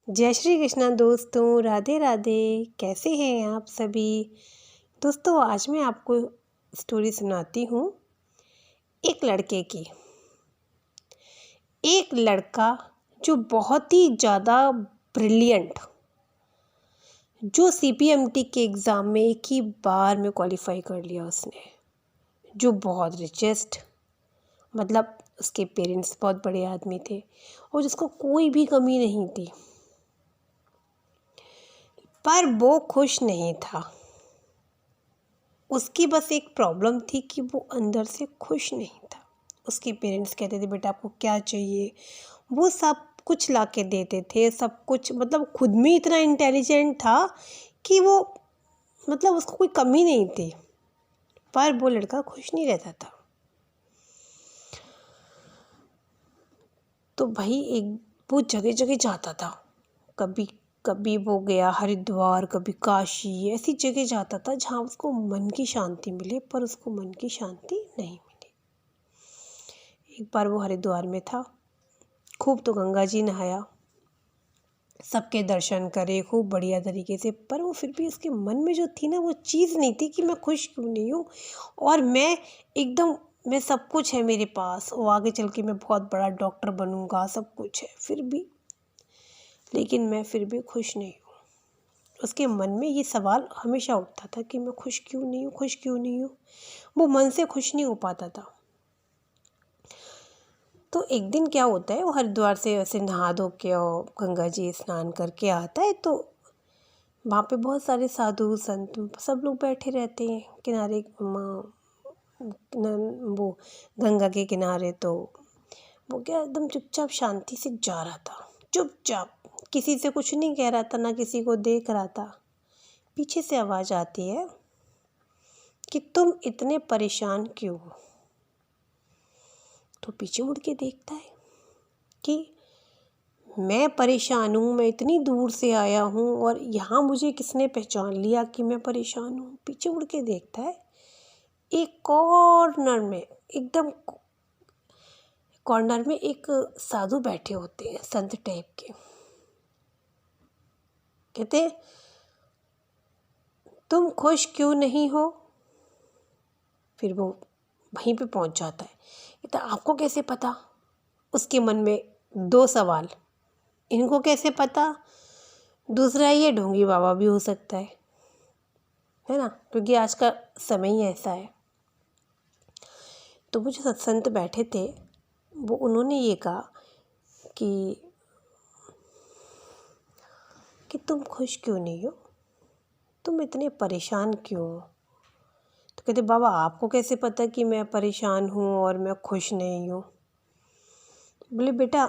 जय श्री कृष्णा दोस्तों, राधे राधे। कैसे हैं आप सभी दोस्तों? आज मैं आपको स्टोरी सुनाती हूँ एक लड़के की। एक लड़का जो बहुत ही ज़्यादा ब्रिलियंट, जो सीपीएमटी के एग्ज़ाम में एक ही बार में क्वालिफाई कर लिया उसने, जो बहुत रिचेस्ट, मतलब उसके पेरेंट्स बहुत बड़े आदमी थे और जिसको कोई भी कमी नहीं थी, पर वो खुश नहीं था। उसकी बस एक प्रॉब्लम थी कि वो अंदर से खुश नहीं था। उसके पेरेंट्स कहते थे बेटा आपको क्या चाहिए, वो सब कुछ ला के देते थे, सब कुछ, मतलब खुद में इतना इंटेलिजेंट था कि वो, मतलब उसको कोई कमी नहीं थी, पर वो लड़का खुश नहीं रहता था। तो भाई वो जगह जगह जाता था, कभी कभी वो गया हरिद्वार, कभी काशी, ऐसी जगह जाता था जहाँ उसको मन की शांति मिले, पर उसको मन की शांति नहीं मिली। एक बार वो हरिद्वार में था, खूब तो गंगा जी नहाया, सबके दर्शन करे खूब बढ़िया तरीके से, पर वो फिर भी उसके मन में जो थी ना, वो चीज़ नहीं थी कि मैं खुश क्यों नहीं हूँ और मैं सब कुछ है मेरे पास, वो आगे चल के मैं बहुत बड़ा डॉक्टर बनूंगा, सब कुछ है, फिर भी, लेकिन मैं फिर भी खुश नहीं हूँ। उसके मन में ये सवाल हमेशा उठता था कि मैं खुश क्यों नहीं हूँ, खुश क्यों नहीं हूँ। वो मन से खुश नहीं हो पाता था। तो एक दिन क्या होता है, वो हरिद्वार से ऐसे नहा धो के और गंगा जी स्नान करके आता है, तो वहाँ पे बहुत सारे साधु संत सब लोग बैठे रहते हैं किनारे, वो गंगा के किनारे। तो वो क्या एकदम चुपचाप शांति से जा रहा था, चुपचाप, किसी से कुछ नहीं कह रहा था, ना किसी को देख रहा था। पीछे से आवाज़ आती है कि तुम इतने परेशान क्यों हो। तो पीछे मुड़ के देखता है कि मैं परेशान हूँ, मैं इतनी दूर से आया हूँ और यहाँ मुझे किसने पहचान लिया कि मैं परेशान हूँ। पीछे मुड़ के देखता है, एक कॉर्नर में, एकदम कॉर्नर में एक साधु बैठे होते हैं, संत टाइप के। कहते हैं तुम खुश क्यों नहीं हो। फिर वो वहीं पे पहुंच जाता है। कहता आपको कैसे पता। उसके मन में दो सवाल, इनको कैसे पता, दूसरा ये ढोंगी बाबा भी हो सकता है ना, क्योंकि आज का समय ही ऐसा है। तो वो जो सत्संत बैठे थे, वो उन्होंने ये कहा कि तुम खुश क्यों नहीं हो, तुम इतने परेशान क्यों हो। तो कहते बाबा आपको कैसे पता कि मैं परेशान हूँ और मैं खुश नहीं हूँ। बोले बेटा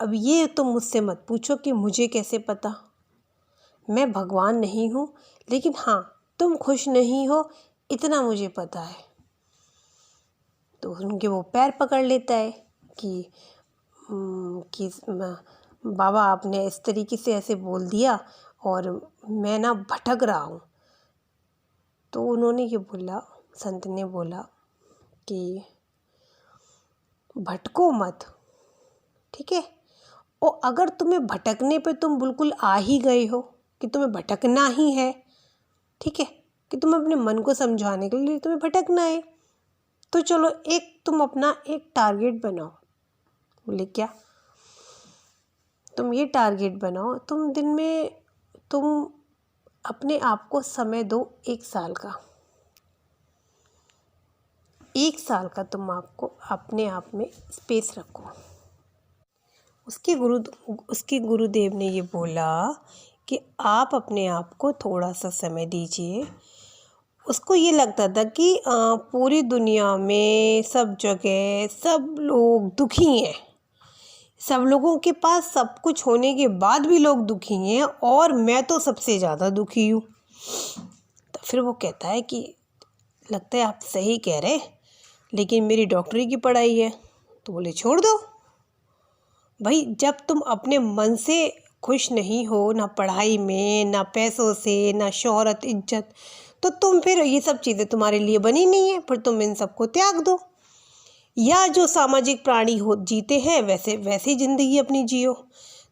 अब ये तुम मुझसे मत पूछो कि मुझे कैसे पता, मैं भगवान नहीं हूँ, लेकिन हाँ तुम खुश नहीं हो इतना मुझे पता है। तो उनके वो पैर पकड़ लेता है कि बाबा आपने इस तरीके से ऐसे बोल दिया और मैं ना भटक रहा हूँ। तो उन्होंने ये बोला, संत ने बोला कि भटको मत, ठीक है, और अगर तुम्हें भटकने पे तुम बिल्कुल आ ही गए हो कि तुम्हें भटकना ही है, ठीक है, कि तुम अपने मन को समझाने के लिए तुम्हें भटकना है, तो चलो तुम अपना एक टारगेट बनाओ। बोले क्या। तुम ये टारगेट बनाओ, तुम दिन में तुम अपने आप को समय दो 1 साल का, 1 साल का तुम आपको अपने आप में स्पेस रखो। उसके गुरुदेव ने ये बोला कि आप अपने आप को थोड़ा सा समय दीजिए। उसको ये लगता था कि पूरी दुनिया में सब जगह सब लोग दुखी हैं, सब लोगों के पास सब कुछ होने के बाद भी लोग दुखी हैं और मैं तो सबसे ज़्यादा दुखी हूँ। तो फिर वो कहता है कि लगता है आप सही कह रहे, लेकिन मेरी डॉक्टरी की पढ़ाई है। तो बोले छोड़ दो भाई, जब तुम अपने मन से खुश नहीं हो, ना पढ़ाई में, ना पैसों से, ना शोहरत इज्जत, तो तुम फिर ये सब चीज़ें तुम्हारे लिए बनी नहीं है, फिर तुम इन सबको त्याग दो, या जो सामाजिक प्राणी हो जीते हैं वैसे वैसे ज़िंदगी अपनी जियो।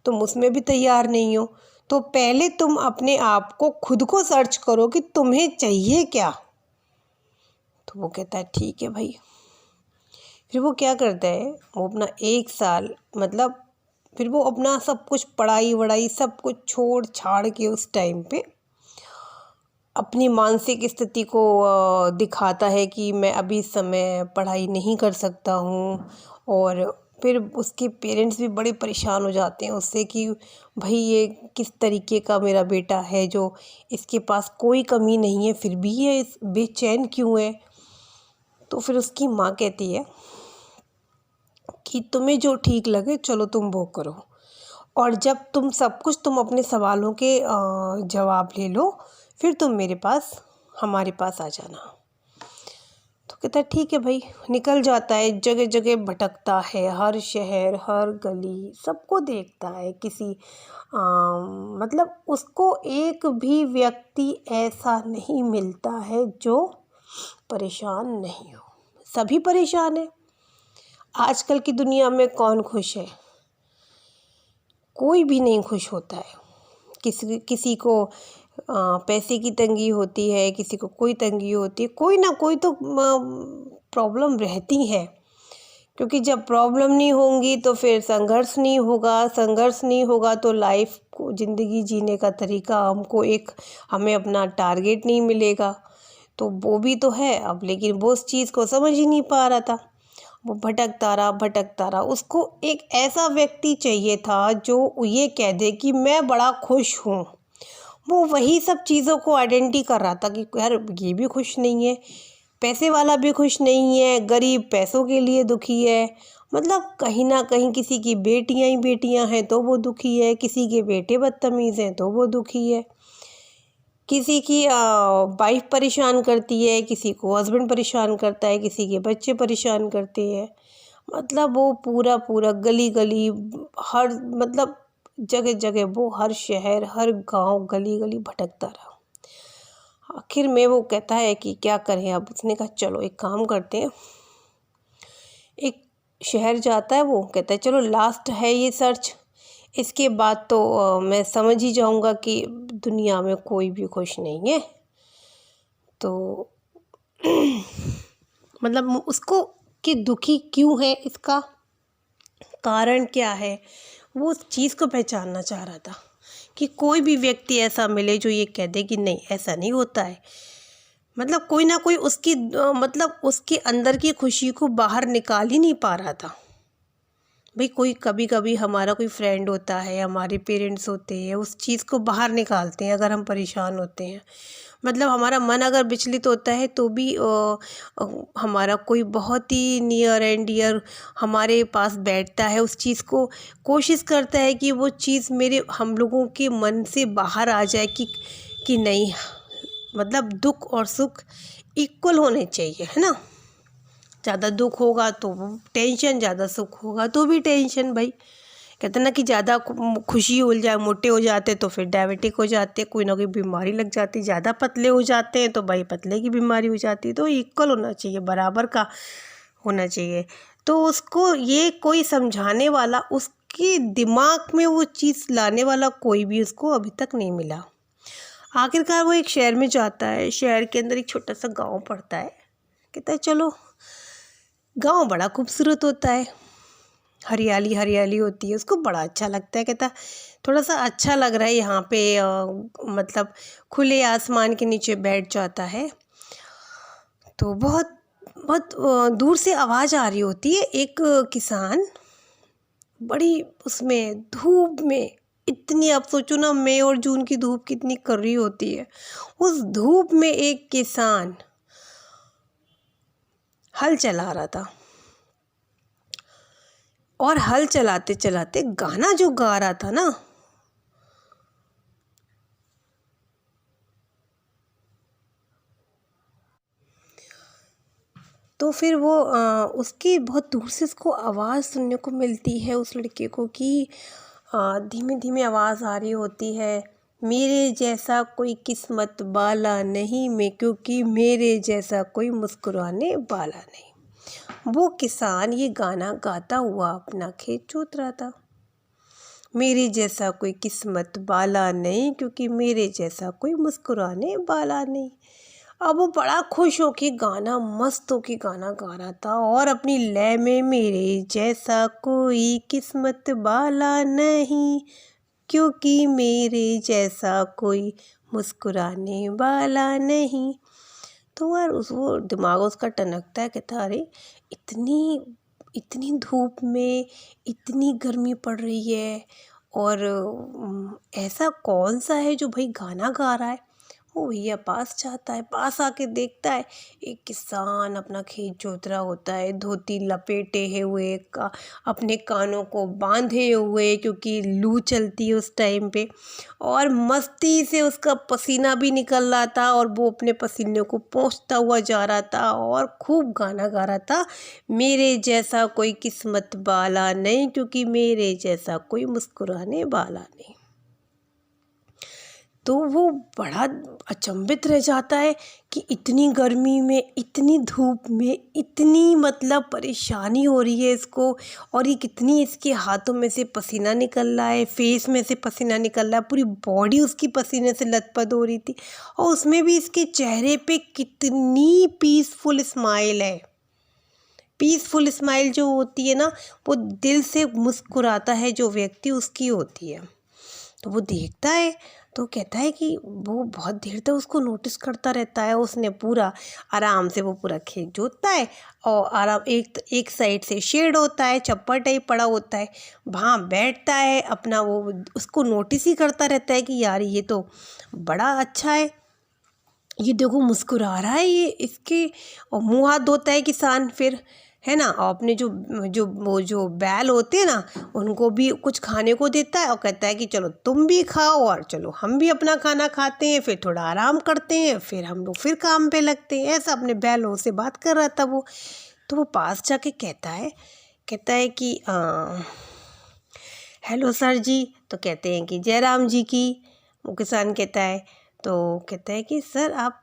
तुम उसमें भी तैयार नहीं हो। तो पहले तुम अपने आप को खुद को सर्च करो कि तुम्हें चाहिए क्या। तो वो कहता है ठीक है भाई। फिर वो क्या करता है, वो अपना 1 साल मतलब फिर वो अपना सब कुछ पढ़ाई वढ़ाई सब कुछ छोड़ छाड़ के उस टाइम पे अपनी मानसिक स्थिति को दिखाता है कि मैं अभी इस समय पढ़ाई नहीं कर सकता हूँ। और फिर उसके पेरेंट्स भी बड़े परेशान हो जाते हैं उससे कि भाई ये किस तरीके का मेरा बेटा है जो इसके पास कोई कमी नहीं है फिर भी ये बेचैन क्यों है। तो फिर उसकी माँ कहती है कि तुम्हें जो ठीक लगे चलो तुम वो करो, और जब तुम अपने सवालों के जवाब ले लो फिर तुम हमारे पास आ जाना। तो कहता है ठीक है भाई। निकल जाता है, जगह जगह भटकता है, हर शहर हर गली सबको देखता है। मतलब उसको एक भी व्यक्ति ऐसा नहीं मिलता है जो परेशान नहीं हो, सभी परेशान है। आजकल की दुनिया में कौन खुश है? कोई भी नहीं खुश होता है। किसी को पैसे की तंगी होती है, किसी को कोई तंगी होती है, कोई ना कोई तो प्रॉब्लम रहती है। क्योंकि जब प्रॉब्लम नहीं होंगी तो फिर संघर्ष नहीं होगा, संघर्ष नहीं होगा तो लाइफ को, ज़िंदगी जीने का तरीका हमें अपना टारगेट नहीं मिलेगा। तो वो भी तो है अब, लेकिन वो उस चीज़ को समझ ही नहीं पा रहा था। वो भटकता रहा। उसको एक ऐसा व्यक्ति चाहिए था जो ये कह दे कि मैं बड़ा खुश हूँ। वो वही सब चीज़ों को आइडेंटिटी कर रहा था कि यार ये भी खुश नहीं है, पैसे वाला भी खुश नहीं है, गरीब पैसों के लिए दुखी है। मतलब कहीं ना कहीं किसी की बेटियां ही बेटियां हैं तो वो दुखी है, किसी के बेटे बदतमीज़ हैं तो वो दुखी है, किसी की वाइफ परेशान करती है, किसी को हस्बैंड परेशान करता है, किसी के बच्चे परेशान करते हैं। मतलब वो पूरा पूरा गली गली हर मतलब जगह जगह वो हर शहर हर गांव गली गली भटकता रहा। आखिर में वो कहता है कि क्या करें अब। उसने कहा चलो एक काम करते हैं। एक शहर जाता है, वो कहता है चलो लास्ट है ये सर्च, इसके बाद तो मैं समझ ही जाऊंगा कि दुनिया में कोई भी खुश नहीं है। तो मतलब उसको कि दुखी क्यों है, इसका कारण क्या है, वो उस चीज़ को पहचानना चाह रहा था कि कोई भी व्यक्ति ऐसा मिले जो ये कह दे कि नहीं ऐसा नहीं होता है। मतलब कोई ना कोई मतलब उसके अंदर की खुशी को बाहर निकाल ही नहीं पा रहा था। भाई कोई कभी कभी हमारा कोई फ्रेंड होता है, हमारे पेरेंट्स होते हैं, उस चीज़ को बाहर निकालते हैं अगर हम परेशान होते हैं। मतलब हमारा मन अगर विचलित होता है तो भी हमारा कोई बहुत ही नियर एंड डियर हमारे पास बैठता है, उस चीज़ को कोशिश करता है कि वो चीज़ हम लोगों के मन से बाहर आ जाए कि नहीं, मतलब दुख और सुख इक्वल होने चाहिए, है ना। ज़्यादा दुख होगा तो टेंशन, ज़्यादा सुख होगा तो भी टेंशन। भाई कहते ना कि ज़्यादा खुशी हो जाए, मोटे हो जाते तो फिर डायबिटिक हो जाते, कोई ना कोई बीमारी लग जाती। ज़्यादा पतले हो जाते हैं तो भाई पतले की बीमारी हो जाती है। तो इक्वल होना चाहिए, बराबर का होना चाहिए। तो उसको ये कोई समझाने वाला, उसके दिमाग में वो चीज़ लाने वाला कोई भी उसको अभी तक नहीं मिला। आखिरकार वो एक शहर में जाता है। शहर के अंदर एक छोटा सा गाँव पड़ता है। कहता है चलो, गांव बड़ा खूबसूरत होता है, हरियाली हरियाली होती है, उसको बड़ा अच्छा लगता है। कहता थोड़ा सा अच्छा लग रहा है यहाँ पे, मतलब खुले आसमान के नीचे बैठ जाता है। तो बहुत बहुत दूर से आवाज़ आ रही होती है। एक किसान बड़ी उसमें धूप में, इतनी आप सोचो ना मई और जून की धूप कितनी कड़वी होती है, उस धूप में एक किसान हल चला रहा था। और हल चलाते चलाते गाना जो गा रहा था ना, तो फिर वो उसकी बहुत दूर से उसको आवाज़ सुनने को मिलती है उस लड़के को कि धीमे धीमे आवाज़ आ रही होती है, मेरे जैसा कोई किस्मत वाला नहीं मैं, क्योंकि मेरे जैसा कोई मुस्कुराने वाला नहीं। वो किसान ये गाना गाता हुआ अपना खेत जोत रहा था। मेरे जैसा कोई किस्मत वाला नहीं, क्योंकि मेरे जैसा कोई मुस्कुराने वाला नहीं। अब वो बड़ा खुश हो के गाना, मस्त हो के गाना गा रहा था और अपनी लय में, मेरे जैसा कोई किस्मत वाला नहीं, क्योंकि मेरे जैसा कोई मुस्कुराने वाला नहीं। तो यार वो दिमाग उसका टनकता है, कहता अरे इतनी इतनी धूप में इतनी गर्मी पड़ रही है और ऐसा कौन सा है जो भाई गाना गा रहा है। वो भैया पास जाता है, पास आके देखता है एक किसान अपना खेत जोत रहा होता है, धोती लपेटे हुए अपने कानों को बांधे हुए, क्योंकि लू चलती है उस टाइम पे, और मस्ती से उसका पसीना भी निकल रहा था और वो अपने पसीने को पोंछता हुआ जा रहा था और खूब गाना गा रहा था, मेरे जैसा कोई किस्मत वाला नहीं, क्योंकि मेरे जैसा कोई मुस्कुराने वाला नहीं। तो वो बड़ा अचंभित रह जाता है कि इतनी गर्मी में, इतनी धूप में, इतनी मतलब परेशानी हो रही है इसको, और ये कितनी इसके हाथों में से पसीना निकल रहा है, फेस में से पसीना निकल रहा है, पूरी बॉडी उसकी पसीने से लथपथ हो रही थी, और उसमें भी इसके चेहरे पे कितनी पीसफुल स्माइल है। पीसफुल स्माइल जो होती है ना, वो दिल से मुस्कुराता है जो व्यक्ति, उसकी होती है। तो वो देखता है तो कहता है कि वो बहुत देर तक उसको नोटिस करता रहता है। उसने पूरा आराम से वो पूरा खेत जोतता है और आराम एक साइड से शेड होता है, चप्पल टाइप पड़ा होता है, वहाँ बैठता है अपना, वो उसको नोटिस ही करता रहता है कि यार ये तो बड़ा अच्छा है, ये देखो मुस्कुरा रहा है ये, इसके और मुँह हाथ धोता है किसान फिर, है ना, और अपने जो बैल होते हैं ना, उनको भी कुछ खाने को देता है और कहता है कि चलो तुम भी खाओ और चलो हम भी अपना खाना खाते हैं, फिर थोड़ा आराम करते हैं, फिर हम लोग फिर काम पे लगते हैं। ऐसा अपने बैलों से बात कर रहा था वो। तो वो पास जाके कहता है कि हेलो सर जी। तो कहते हैं कि जय राम जी की। वो किसान कहता है, तो कहता है कि सर आप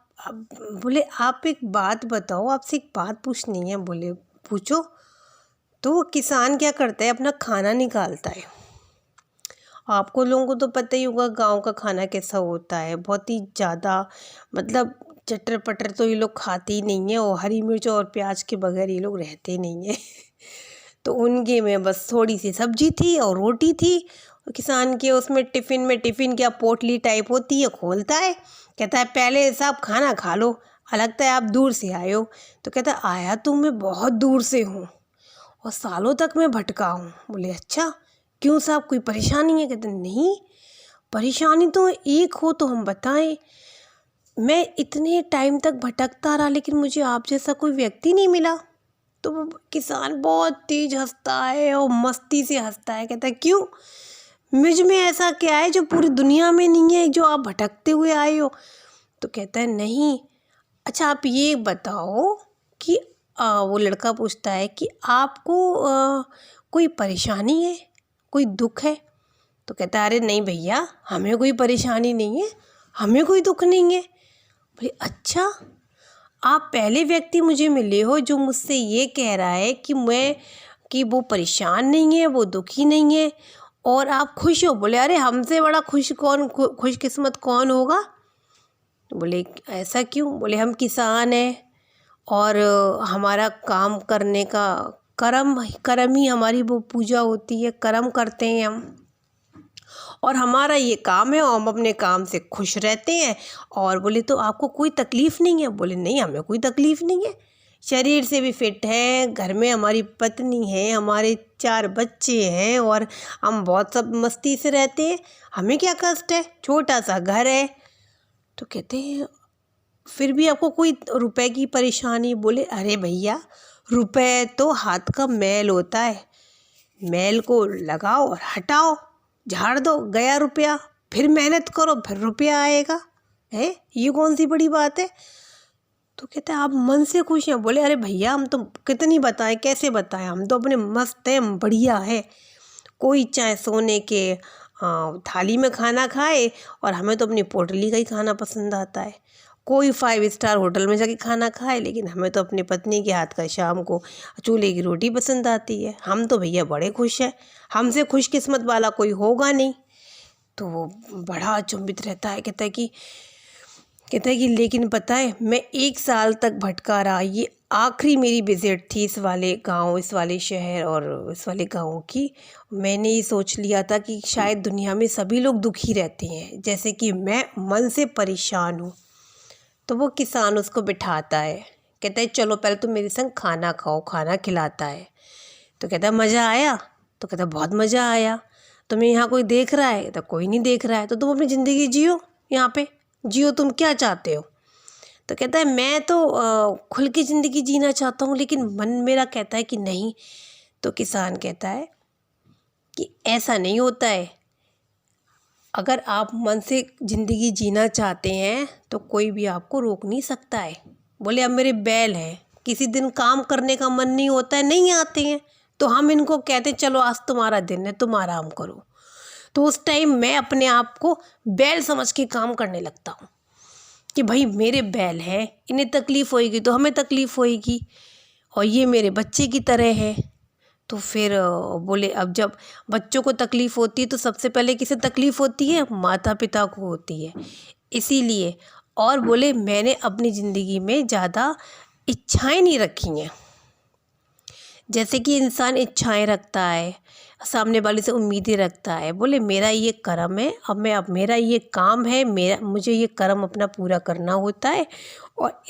बोले आप एक बात बताओ, आपसे एक बात पूछनी है। बोले पूछो। तो वो किसान क्या करता है, अपना खाना निकालता है। आपको लोगों को तो पता ही होगा गांव का खाना कैसा होता है, बहुत ही ज़्यादा मतलब चटर पटर तो ये लोग खाते ही नहीं है, और हरी मिर्च और प्याज के बगैर ये लोग रहते नहीं है। तो उनके में बस थोड़ी सी सब्जी थी और रोटी थी। किसान के उसमें टिफ़िन क्या पोटली टाइप होती है, खोलता है, कहता है पहले साहब खाना खा लो, लगता है आप दूर से आए हो। तो कहता है आया तो मैं बहुत दूर से हूँ और सालों तक मैं भटका हूँ। बोले अच्छा क्यों साहब, कोई परेशानी है? कहते नहीं, परेशानी तो एक हो तो हम बताएं। मैं इतने टाइम तक भटकता रहा लेकिन मुझे आप जैसा कोई व्यक्ति नहीं मिला। तो वो किसान बहुत तेज हंसता है और मस्ती से हंसता है, कहता है क्यों, मुझ में ऐसा क्या है जो पूरी दुनिया में नहीं है, जो आप भटकते हुए आए हो? तो कहता है नहीं, अच्छा आप ये बताओ कि वो लड़का पूछता है कि आपको कोई परेशानी है, कोई दुख है? तो कहता है अरे नहीं भैया, हमें कोई परेशानी नहीं है, हमें कोई दुख नहीं है। बोले अच्छा, आप पहले व्यक्ति मुझे मिले हो जो मुझसे ये कह रहा है कि वो परेशान नहीं है, वो दुखी नहीं है, और आप खुश हो। बोले अरे हमसे बड़ा खुशकिस्मत कौन होगा? बोले ऐसा क्यों? बोले हम किसान हैं और हमारा काम करने का कर्म ही हमारी वो पूजा होती है, कर्म करते हैं हम, और हमारा ये काम है और हम अपने काम से खुश रहते हैं। और बोले तो आपको कोई तकलीफ़ नहीं है? बोले नहीं, हमें कोई तकलीफ़ नहीं है, शरीर से भी फिट है, घर में हमारी पत्नी है, हमारे 4 बच्चे हैं और हम बहुत सब मस्ती से रहते हैं, हमें क्या कष्ट है, छोटा सा घर है। तो कहते हैं फिर भी आपको कोई रुपए की परेशानी? बोले अरे भैया, रुपए तो हाथ का मैल होता है, मैल को लगाओ और हटाओ, झाड़ दो, गया रुपया, फिर मेहनत करो फिर रुपया आएगा, है ये कौन सी बड़ी बात है? तो कहते हैं आप मन से खुश हैं? बोले अरे भैया हम तो कितनी बताएं, कैसे बताएं, हम तो अपने मस्त हैं, बढ़िया है, कोई चाहे सोने के थाली में खाना खाए और हमें तो अपनी पोटली का ही खाना पसंद आता है, कोई 5 स्टार होटल में जाके खाना खाए, लेकिन हमें तो अपनी पत्नी के हाथ का शाम को चूल्हे की रोटी पसंद आती है। हम तो भैया बड़े खुश हैं, हमसे खुशकिस्मत वाला कोई होगा नहीं। तो वो बड़ा अचंभित रहता है, कहता है कि लेकिन पता है, मैं 1 साल तक भटका रहा, ये आखिरी मेरी विजिट थी इस वाले गांव, इस वाले शहर और इस वाले गांव की। मैंने ये सोच लिया था कि शायद दुनिया में सभी लोग दुखी रहते हैं जैसे कि मैं मन से परेशान हूँ। तो वो किसान उसको बिठाता है, कहता है चलो पहले तुम मेरे संग खाना खाओ, खाना खिलाता है। तो कहता है मज़ा आया? तो कहता है बहुत मज़ा आया। तुम्हें यहाँ कोई देख रहा है? तो कोई नहीं देख रहा है। तो तुम अपनी ज़िंदगी जियो, यहाँ पे जियो, तुम क्या चाहते हो? तो कहता है मैं तो खुल की ज़िंदगी जीना चाहता हूँ, लेकिन मन मेरा कहता है कि नहीं। तो किसान कहता है कि ऐसा नहीं होता है, अगर आप मन से ज़िंदगी जीना चाहते हैं तो कोई भी आपको रोक नहीं सकता है। बोले अब मेरे बैल हैं, किसी दिन काम करने का मन नहीं होता है, नहीं आते हैं, तो हम इनको कहते हैं चलो आज तुम्हारा दिन है, तुम आराम करो। तो उस टाइम मैं अपने आप को बैल समझ के काम करने लगता हूँ कि भाई मेरे बैल हैं, इन्हें तकलीफ़ होएगी तो हमें तकलीफ़ होएगी, और ये मेरे बच्चे की तरह है। तो फिर बोले अब जब बच्चों को तकलीफ़ होती है तो सबसे पहले किसे तकलीफ़ होती है? माता पिता को होती है। इसीलिए, और बोले मैंने अपनी ज़िंदगी में ज़्यादा इच्छाएं नहीं रखी हैं। जैसे कि इंसान इच्छाएं रखता है, सामने वाले से उम्मीदें रखता है। बोले मेरा ये कर्म है, अब मेरा ये काम है, मुझे ये कर्म अपना पूरा करना होता है, और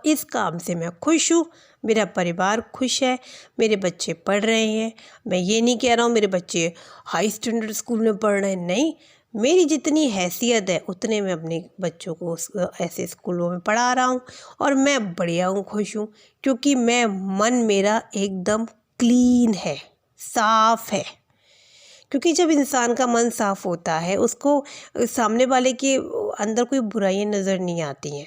इस काम से मैं खुश हूँ, मेरा परिवार खुश है, मेरे बच्चे पढ़ रहे हैं। मैं ये नहीं कह रहा हूँ मेरे बच्चे हाई स्टैंडर्ड स्कूल में पढ़ रहे हैं, नहीं, मेरी जितनी हैसियत है उतने मैं अपने बच्चों को ऐसे स्कूलों में पढ़ा रहा हूँ, और मैं बढ़िया हूँ, खुश हूँ, क्योंकि मन मेरा एकदम क्लीन है, साफ़ है। क्योंकि जब इंसान का मन साफ़ होता है, उसको सामने वाले के अंदर कोई बुराइयाँ नज़र नहीं आती हैं।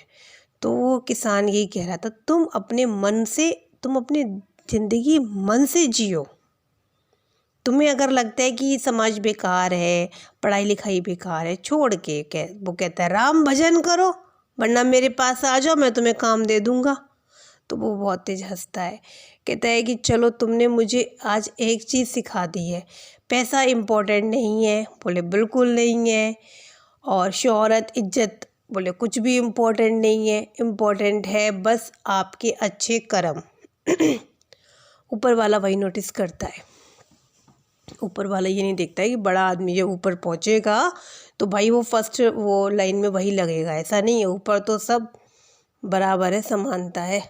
तो वो किसान यही कह रहा था, तुम अपनी ज़िंदगी मन से जियो। तुम्हें अगर लगता है कि समाज बेकार है, पढ़ाई लिखाई बेकार है, छोड़ के वो कहता है राम भजन करो, वरना मेरे पास आ जाओ, मैं तुम्हें काम दे दूँगा। तो वो बहुत तेज हंसता है, कहता है कि चलो तुमने मुझे आज एक चीज़ सिखा दी है, पैसा इम्पोर्टेंट नहीं है। बोले बिल्कुल नहीं है। और शोहरत, इज्जत, बोले कुछ भी इम्पोर्टेंट नहीं है, इम्पोर्टेंट है बस आपके अच्छे कर्म। ऊपर वाला वही नोटिस करता है, ऊपर वाला ये नहीं देखता है कि बड़ा आदमी जब ऊपर पहुंचेगा तो भाई वो फर्स्ट वो लाइन में वही लगेगा, ऐसा नहीं है। ऊपर तो सब बराबर है, समानता है।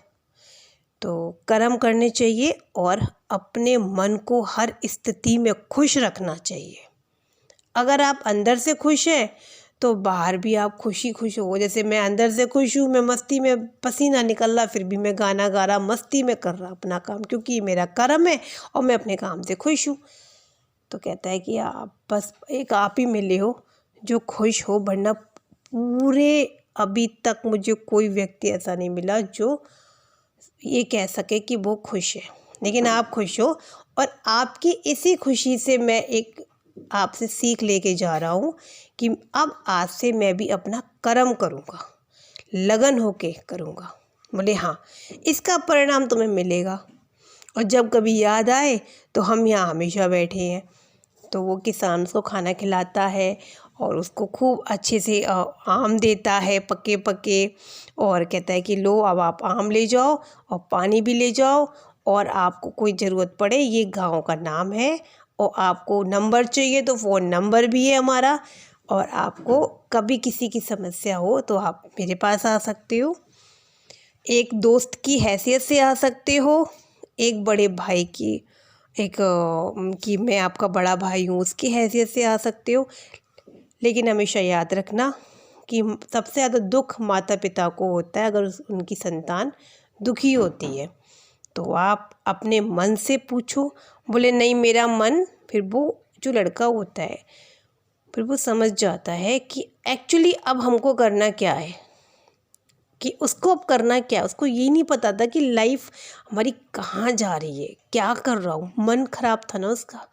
तो कर्म करने चाहिए और अपने मन को हर स्थिति में खुश रखना चाहिए। अगर आप अंदर से खुश हैं तो बाहर भी आप खुश हो। जैसे मैं अंदर से खुश हूँ, मैं मस्ती में पसीना निकल रहा, फिर भी मैं गाना गा रहा, मस्ती में कर रहा अपना काम, क्योंकि मेरा कर्म है और मैं अपने काम से खुश हूँ। तो कहता है कि आप ही मिले हो जो खुश हो, वरना पूरे अभी तक मुझे कोई व्यक्ति ऐसा नहीं मिला जो ये कह सके कि वो खुश है। लेकिन आप खुश हो, और आपकी इसी खुशी से मैं एक आपसे सीख लेके जा रहा हूँ कि अब आज से मैं भी अपना कर्म करूँगा, लगन होके करूँगा। बोले हाँ, इसका परिणाम तुम्हें मिलेगा, और जब कभी याद आए तो हम यहाँ हमेशा बैठे हैं। तो वो किसान उसको खाना खिलाता है और उसको खूब अच्छे से आम देता है, पके पके, और कहता है कि लो अब आप आम ले जाओ और पानी भी ले जाओ, और आपको कोई ज़रूरत पड़े, ये गांव का नाम है, और आपको नंबर चाहिए तो फ़ोन नंबर भी है हमारा, और आपको कभी किसी की समस्या हो तो आप मेरे पास आ सकते हो। एक दोस्त की हैसियत से आ सकते हो, एक बड़े भाई की कि मैं आपका बड़ा भाई हूँ उसकी हैसियत से आ सकते हो। लेकिन हमेशा याद रखना कि सबसे ज़्यादा दुख माता पिता को होता है अगर उनकी संतान दुखी होती है। तो आप अपने मन से पूछो। बोले नहीं मेरा मन, फिर वो जो लड़का होता है फिर वो समझ जाता है कि एक्चुअली अब हमको करना क्या है, कि उसको अब करना क्या है। उसको ये नहीं पता था कि लाइफ हमारी कहाँ जा रही है, क्या कर रहा हूँ। मन खराब था ना उसका,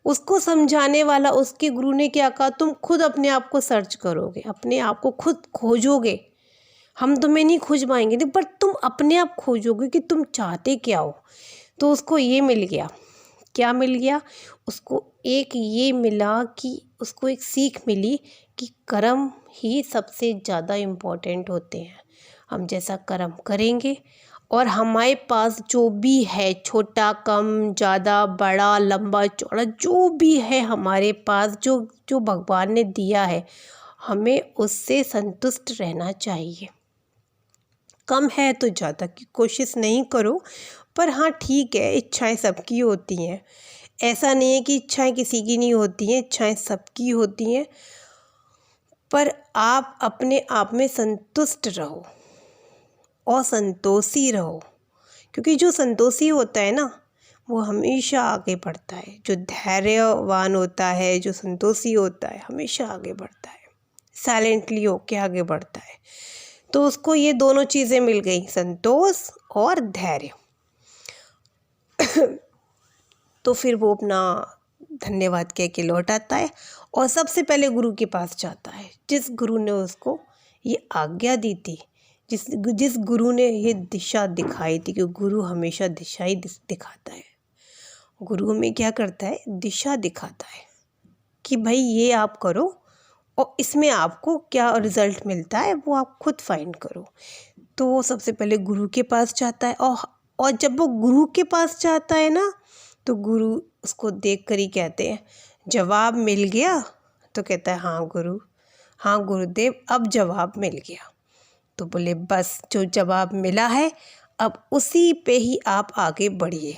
उसको समझाने वाला उसके गुरु ने क्या कहा, तुम खुद अपने आप को सर्च करोगे, अपने आप को खुद खोजोगे, हम तुम्हें नहीं खोज पाएंगे, पर तुम अपने आप खोजोगे कि तुम चाहते क्या हो। तो उसको ये मिल गया, क्या मिल गया उसको, एक ये मिला कि उसको एक सीख मिली कि कर्म ही सबसे ज़्यादा इम्पोर्टेंट होते हैं। हम जैसा कर्म करेंगे और हमारे पास जो भी है, छोटा कम ज़्यादा बड़ा लंबा चौड़ा जो भी है हमारे पास, जो जो भगवान ने दिया है, हमें उससे संतुष्ट रहना चाहिए। कम है तो ज़्यादा की कोशिश नहीं करो, पर हाँ ठीक है, इच्छाएं सबकी होती हैं, ऐसा नहीं है कि इच्छाएं किसी की नहीं होती हैं, इच्छाएं सबकी होती हैं, पर आप अपने आप में संतुष्ट रहो और संतोषी रहो, क्योंकि जो संतोषी होता है ना वो हमेशा आगे बढ़ता है, जो धैर्यवान होता है, जो संतोषी होता है हमेशा आगे बढ़ता है, साइलेंटली होके आगे बढ़ता है। तो उसको ये दोनों चीज़ें मिल गई, संतोष और धैर्य। तो फिर वो अपना धन्यवाद कह के लौट आता है और सबसे पहले गुरु के पास जाता है, जिस गुरु ने उसको ये आज्ञा दी थी, जिस गुरु ने ये दिशा दिखाई थी, क्योंकि गुरु हमेशा दिशा ही दिखाता है। गुरु में क्या करता है, दिशा दिखाता है कि भाई ये आप करो और इसमें आपको क्या रिज़ल्ट मिलता है वो आप खुद फाइंड करो। तो वो सबसे पहले गुरु के पास जाता है और जब वो गुरु के पास जाता है ना, तो गुरु उसको देख कर ही कहते हैं, जवाब मिल गया? तो कहता है हाँ गुरु, हाँ गुरुदेव, अब जवाब मिल गया। तो बोले बस जो जवाब मिला है अब उसी पे ही आप आगे बढ़िए।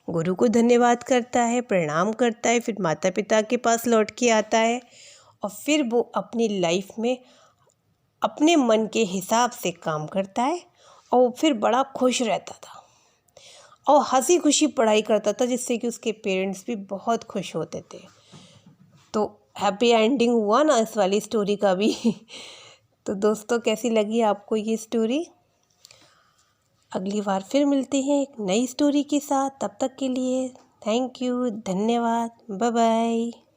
गुरु को धन्यवाद करता है, प्रणाम करता है, फिर माता पिता के पास लौट के आता है और फिर वो अपनी लाइफ में अपने मन के हिसाब से काम करता है और फिर बड़ा खुश रहता था और हंसी खुशी पढ़ाई करता था, जिससे कि उसके पेरेंट्स भी बहुत खुश होते थे। तो हैप्पी एंडिंग हुआ ना इस वाली स्टोरी का भी। तो दोस्तों कैसी लगी आपको ये स्टोरी? अगली बार फिर मिलते हैं एक नई स्टोरी के साथ, तब तक के लिए थैंक यू, धन्यवाद, बाय बाय।